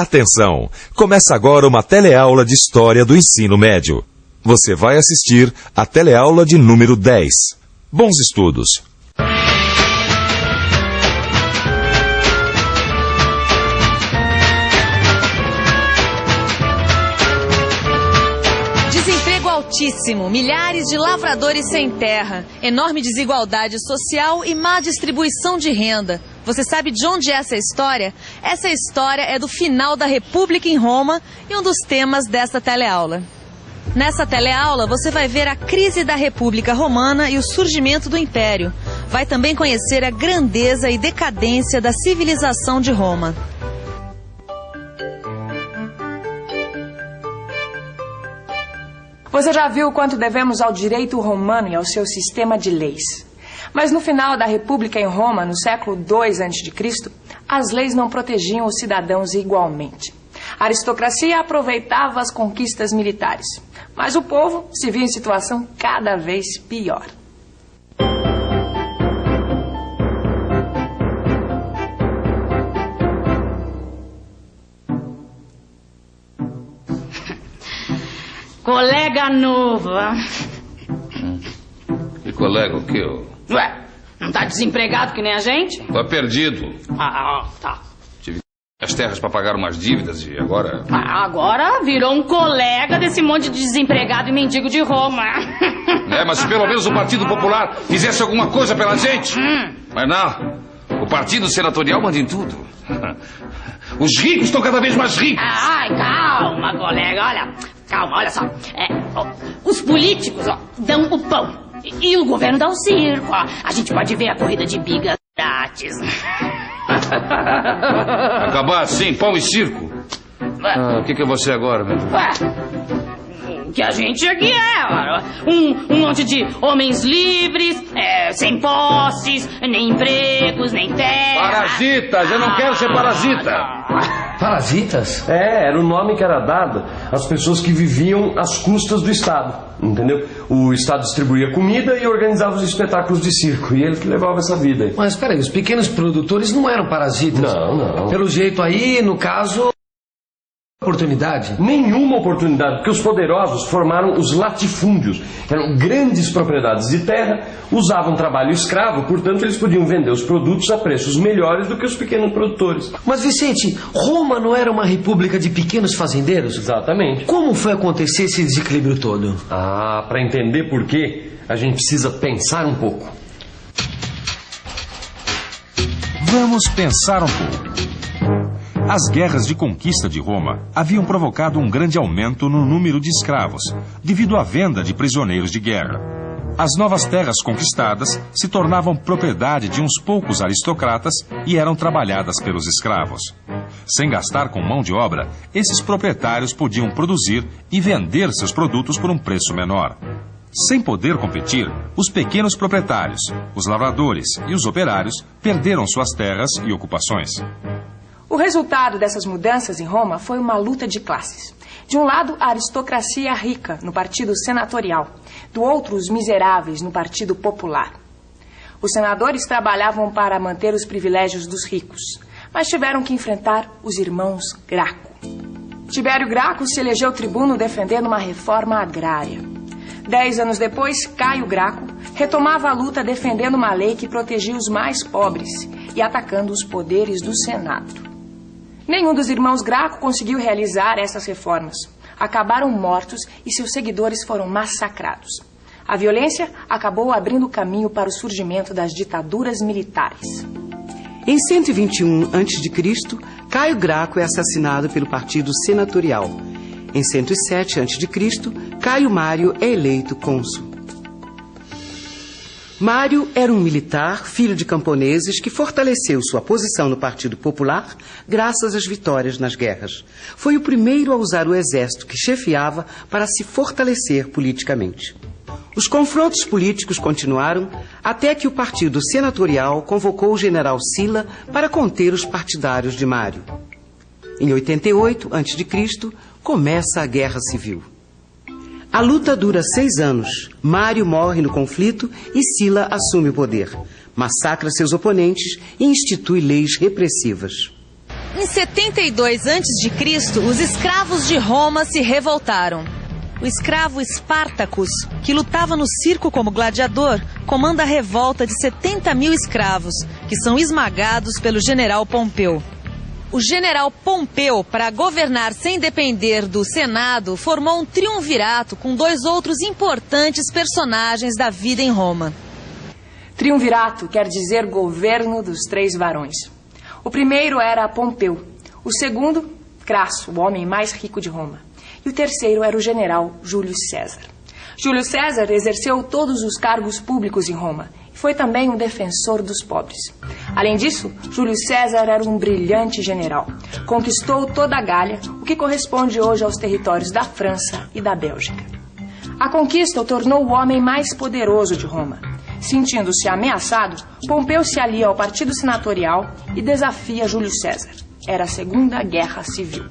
Atenção! Começa agora uma teleaula de História do Ensino Médio. Você vai assistir a teleaula de número 10. Bons estudos! Desemprego altíssimo, milhares de lavradores sem terra, enorme desigualdade social e má distribuição de renda. Você sabe de onde é essa história? Essa história é do final da República em Roma e um dos temas dessa teleaula. Nessa teleaula você vai ver a crise da República Romana e o surgimento do Império. Vai também conhecer a grandeza e decadência da civilização de Roma. Você já viu quanto devemos ao direito romano e ao seu sistema de leis. Mas no final da República em Roma, no século II a.C., as leis não protegiam os cidadãos igualmente. A aristocracia aproveitava as conquistas militares, mas o povo se via em situação cada vez pior. Colega nova. E colega o quê? Ué, não tá desempregado que nem a gente? Tá perdido. Tá. Tive as terras para pagar umas dívidas e agora... Agora virou um colega desse monte de desempregado e mendigo de Roma. Mas se pelo menos o Partido Popular fizesse alguma coisa pela gente. Mas não, o Partido Senatorial manda em tudo. Os ricos estão cada vez mais ricos. Ai, calma, colega, olha só. Os políticos dão o pão. E o governo dá o circo. A gente pode ver a corrida de bigas grátis. Acabar assim, pão e circo. O que é você agora, meu Deus? O que a gente aqui um monte de homens livres, sem posses, nem empregos, nem terra. Parasitas, eu não quero ser parasita. Parasitas? Era o nome que era dado às pessoas que viviam às custas do Estado, entendeu? O Estado distribuía comida e organizava os espetáculos de circo, e ele que levava essa vida. Mas peraí, os pequenos produtores não eram parasitas? Não. Pelo jeito aí, no caso... Oportunidade? Nenhuma oportunidade, porque os poderosos formaram os latifúndios. Eram grandes propriedades de terra, usavam trabalho escravo, portanto eles podiam vender os produtos a preços melhores do que os pequenos produtores. Mas Vicente, Roma não era uma república de pequenos fazendeiros? Exatamente. Como foi acontecer esse desequilíbrio todo? Para entender por quê, a gente precisa pensar um pouco. Vamos pensar um pouco. As guerras de conquista de Roma haviam provocado um grande aumento no número de escravos, devido à venda de prisioneiros de guerra. As novas terras conquistadas se tornavam propriedade de uns poucos aristocratas e eram trabalhadas pelos escravos. Sem gastar com mão de obra, esses proprietários podiam produzir e vender seus produtos por um preço menor. Sem poder competir, os pequenos proprietários, os lavradores e os operários perderam suas terras e ocupações. O resultado dessas mudanças em Roma foi uma luta de classes. De um lado, a aristocracia rica, no Partido Senatorial. Do outro, os miseráveis, no Partido Popular. Os senadores trabalhavam para manter os privilégios dos ricos, mas tiveram que enfrentar os irmãos Graco. Tibério Graco se elegeu tribuno defendendo uma reforma agrária. 10 anos depois, Caio Graco retomava a luta defendendo uma lei que protegia os mais pobres e atacando os poderes do Senado. Nenhum dos irmãos Graco conseguiu realizar essas reformas. Acabaram mortos e seus seguidores foram massacrados. A violência acabou abrindo caminho para o surgimento das ditaduras militares. Em 121 a.C., Caio Graco é assassinado pelo Partido Senatorial. Em 107 a.C., Caio Mário é eleito cônsul. Mário era um militar, filho de camponeses, que fortaleceu sua posição no Partido Popular graças às vitórias nas guerras. Foi o primeiro a usar o exército que chefiava para se fortalecer politicamente. Os confrontos políticos continuaram até que o Partido Senatorial convocou o general Sila para conter os partidários de Mário. Em 88 a.C., começa a Guerra Civil. A luta dura 6 anos. Mário morre no conflito e Sila assume o poder. Massacra seus oponentes e institui leis repressivas. Em 72 a.C., os escravos de Roma se revoltaram. O escravo Espartacus, que lutava no circo como gladiador, comanda a revolta de 70 mil escravos, que são esmagados pelo general Pompeu. O general Pompeu, para governar sem depender do Senado, formou um triunvirato com 2 outros importantes personagens da vida em Roma. Triunvirato quer dizer governo dos 3 varões. O primeiro era Pompeu, o segundo, Crasso, o homem mais rico de Roma, e o terceiro era o general Júlio César. Júlio César exerceu todos os cargos públicos em Roma e foi também um defensor dos pobres. Além disso, Júlio César era um brilhante general. Conquistou toda a Gália, o que corresponde hoje aos territórios da França e da Bélgica. A conquista o tornou o homem mais poderoso de Roma. Sentindo-se ameaçado, Pompeu se alia ao partido senatorial e desafia Júlio César. Era a Segunda Guerra Civil.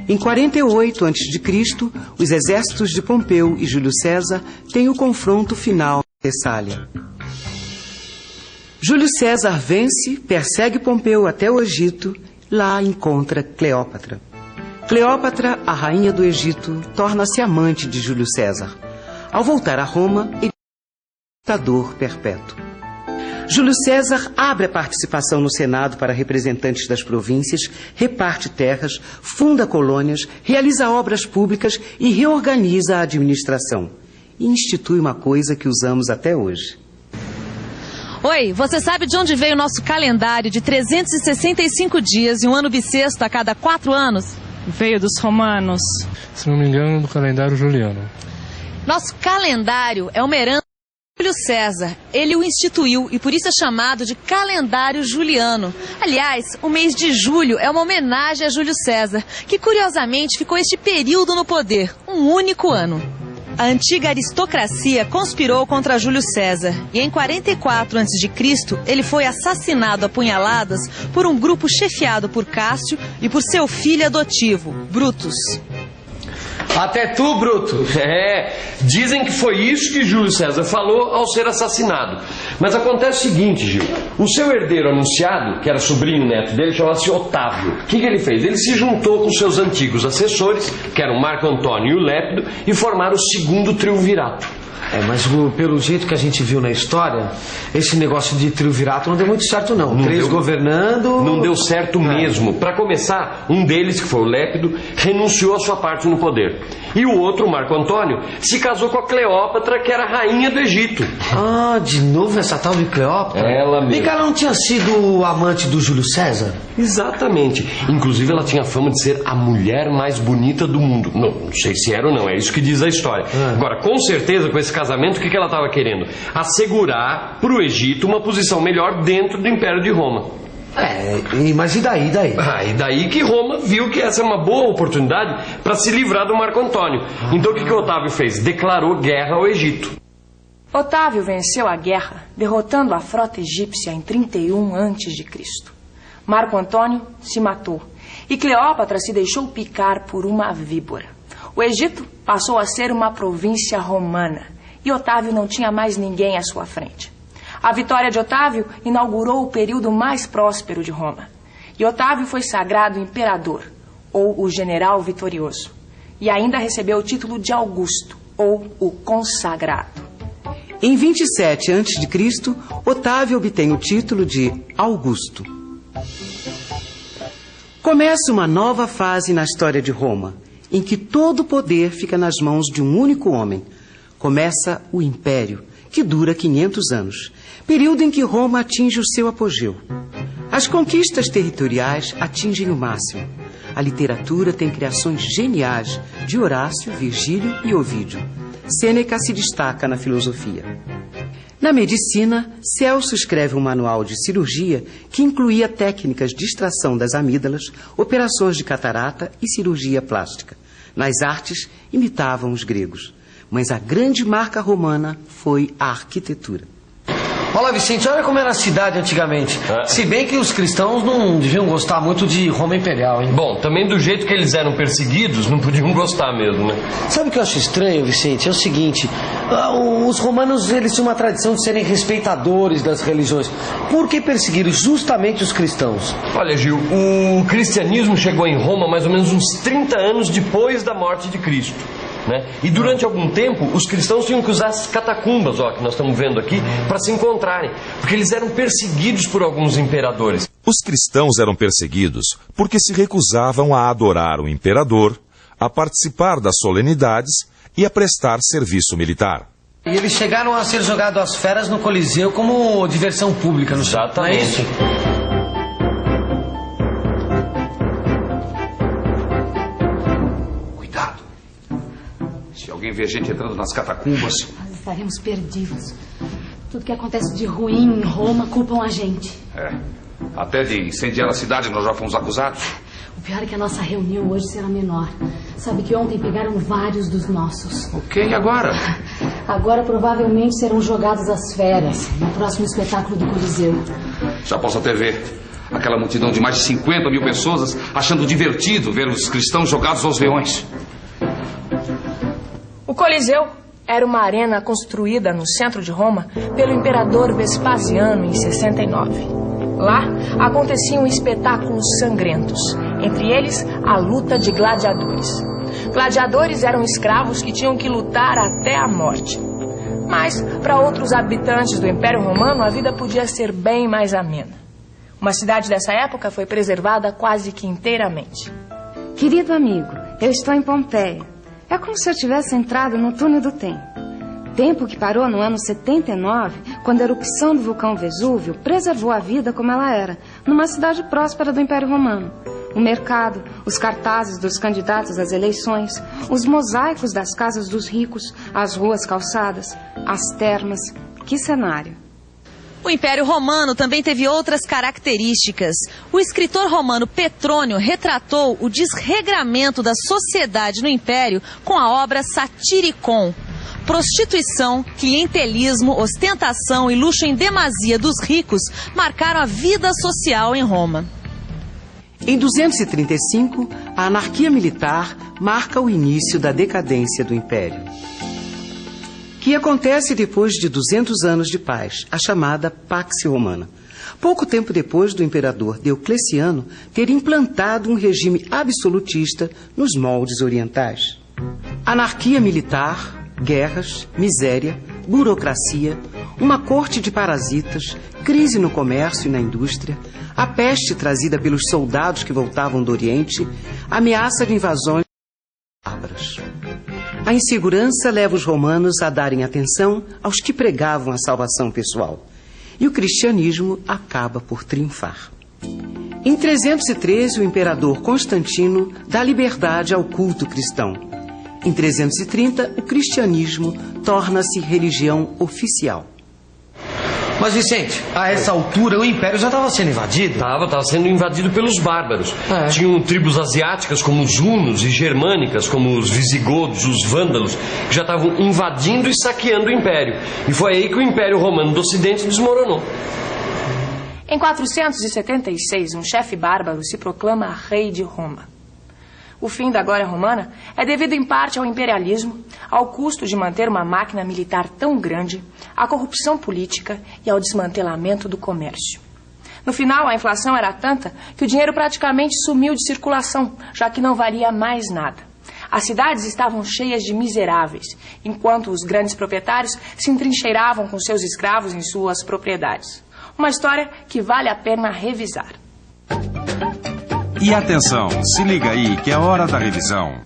Em 48 a.C., os exércitos de Pompeu e Júlio César têm o confronto final em Tessália. Júlio César vence, persegue Pompeu até o Egito, lá encontra Cleópatra. Cleópatra, a rainha do Egito, torna-se amante de Júlio César. Ao voltar a Roma, ele é ditador perpétuo. Júlio César abre a participação no Senado para representantes das províncias, reparte terras, funda colônias, realiza obras públicas e reorganiza a administração. E institui uma coisa que usamos até hoje. Oi, você sabe de onde veio o nosso calendário de 365 dias e um ano bissexto a cada 4 anos? Veio dos romanos. Se não me engano, do calendário juliano. Nosso calendário é uma herança de Júlio César. Ele o instituiu e por isso é chamado de calendário juliano. Aliás, o mês de julho é uma homenagem a Júlio César, que curiosamente ficou este período no poder, um único ano. A antiga aristocracia conspirou contra Júlio César e em 44 a.C. ele foi assassinado a punhaladas por um grupo chefiado por Cássio e por seu filho adotivo, Brutus. Até tu, Bruto. Dizem que foi isso que Júlio César falou ao ser assassinado. Mas acontece o seguinte, Gil. O seu herdeiro anunciado, que era sobrinho neto dele, chamava-se Otávio. O que ele fez? Ele se juntou com seus antigos assessores, que eram Marco Antônio e o Lépido, e formaram o segundo triunvirato. Mas pelo jeito que a gente viu na história, esse negócio de triunvirato não deu muito certo não. Três governando... Não deu certo mesmo. Para começar, um deles, que foi o Lépido, renunciou à sua parte no poder. E o outro, o Marco Antônio, se casou com a Cleópatra, que era rainha do Egito. Ah, de novo essa tal de Cleópatra? Ela mesmo. E ela não tinha sido amante do Júlio César? Exatamente. Inclusive ela tinha fama de ser a mulher mais bonita do mundo. Não sei se era ou não, é isso que diz a história. Agora, com certeza, com esse casamento, o que ela estava querendo? Assegurar para o Egito uma posição melhor dentro do Império de Roma. Mas e daí? E daí que Roma viu que essa é uma boa oportunidade para se livrar do Marco Antônio. Então o que Otávio fez? Declarou guerra ao Egito. Otávio venceu a guerra, derrotando a frota egípcia em 31 a.C. Marco Antônio se matou e Cleópatra se deixou picar por uma víbora. O Egito passou a ser uma província romana e Otávio não tinha mais ninguém à sua frente. A vitória de Otávio inaugurou o período mais próspero de Roma. E Otávio foi sagrado imperador, ou o general vitorioso. E ainda recebeu o título de Augusto, ou o consagrado. Em 27 a.C., Otávio obtém o título de Augusto. Começa uma nova fase na história de Roma, em que todo o poder fica nas mãos de um único homem. Começa o Império, que dura 500 anos, período em que Roma atinge o seu apogeu. As conquistas territoriais atingem o máximo. A literatura tem criações geniais de Horácio, Virgílio e Ovídio. Sêneca se destaca na filosofia. Na medicina, Celso escreve um manual de cirurgia que incluía técnicas de extração das amígdalas, operações de catarata e cirurgia plástica. Nas artes, imitavam os gregos. Mas a grande marca romana foi a arquitetura. Olha, Vicente, olha como era a cidade antigamente. Se bem que os cristãos não deviam gostar muito de Roma Imperial, hein? Bom, também do jeito que eles eram perseguidos, não podiam gostar mesmo, né? Sabe o que eu acho estranho, Vicente? É o seguinte, os romanos, eles tinham uma tradição de serem respeitadores das religiões. Por que perseguiram justamente os cristãos? Olha, Gil, o cristianismo chegou em Roma mais ou menos uns 30 anos depois da morte de Cristo, né? E durante algum tempo, os cristãos tinham que usar as catacumbas, ó, que nós estamos vendo aqui, para se encontrarem, porque eles eram perseguidos por alguns imperadores. Os cristãos eram perseguidos porque se recusavam a adorar o imperador, a participar das solenidades e a prestar serviço militar. E eles chegaram a ser jogados às feras no Coliseu como diversão pública, não é isso? Cuidado. Se alguém vê gente entrando nas catacumbas... Nós estaremos perdidos. Tudo que acontece de ruim em Roma culpam a gente. Até de incendiar a cidade nós já fomos acusados. O pior é que a nossa reunião hoje será menor. Sabe que ontem pegaram vários dos nossos. Ok, e agora? Agora provavelmente serão jogados às feras no próximo espetáculo do Coliseu. Já posso até ver aquela multidão de mais de 50 mil pessoas achando divertido ver os cristãos jogados aos leões. O Coliseu era uma arena construída no centro de Roma pelo imperador Vespasiano em 69. Lá aconteciam espetáculos sangrentos, entre eles a luta de gladiadores. Gladiadores eram escravos que tinham que lutar até a morte. Mas, para outros habitantes do Império Romano, a vida podia ser bem mais amena. Uma cidade dessa época foi preservada quase que inteiramente. Querido amigo, eu estou em Pompeia. É como se eu tivesse entrado no túnel do tempo. Tempo que parou no ano 79, quando a erupção do vulcão Vesúvio preservou a vida como ela era, numa cidade próspera do Império Romano. O mercado, os cartazes dos candidatos às eleições, os mosaicos das casas dos ricos, as ruas calçadas, as termas. Que cenário! O Império Romano também teve outras características. O escritor romano Petrônio retratou o desregramento da sociedade no Império com a obra Satiricon. Prostituição, clientelismo, ostentação e luxo em demasia dos ricos marcaram a vida social em Roma. Em 235, a anarquia militar marca o início da decadência do Império, que acontece depois de 200 anos de paz, a chamada Pax Romana. Pouco tempo depois do imperador Diocleciano ter implantado um regime absolutista nos moldes orientais. Anarquia militar, guerras, miséria, burocracia, uma corte de parasitas, crise no comércio e na indústria, a peste trazida pelos soldados que voltavam do Oriente, ameaça de invasões bárbaras. A insegurança leva os romanos a darem atenção aos que pregavam a salvação pessoal. E o cristianismo acaba por triunfar. Em 313, o imperador Constantino dá liberdade ao culto cristão. Em 330, o cristianismo torna-se religião oficial. Mas, Vicente, a essa altura o Império já estava sendo invadido? Estava sendo invadido pelos bárbaros. Tinham tribos asiáticas como os hunos e germânicas como os visigodos, os vândalos, que já estavam invadindo e saqueando o Império. E foi aí que o Império Romano do Ocidente desmoronou. Em 476, um chefe bárbaro se proclama rei de Roma. O fim da glória romana é devido em parte ao imperialismo, ao custo de manter uma máquina militar tão grande, à corrupção política e ao desmantelamento do comércio. No final, a inflação era tanta que o dinheiro praticamente sumiu de circulação, já que não valia mais nada. As cidades estavam cheias de miseráveis, enquanto os grandes proprietários se entrincheiravam com seus escravos em suas propriedades. Uma história que vale a pena revisar. E atenção, se liga aí que é hora da revisão.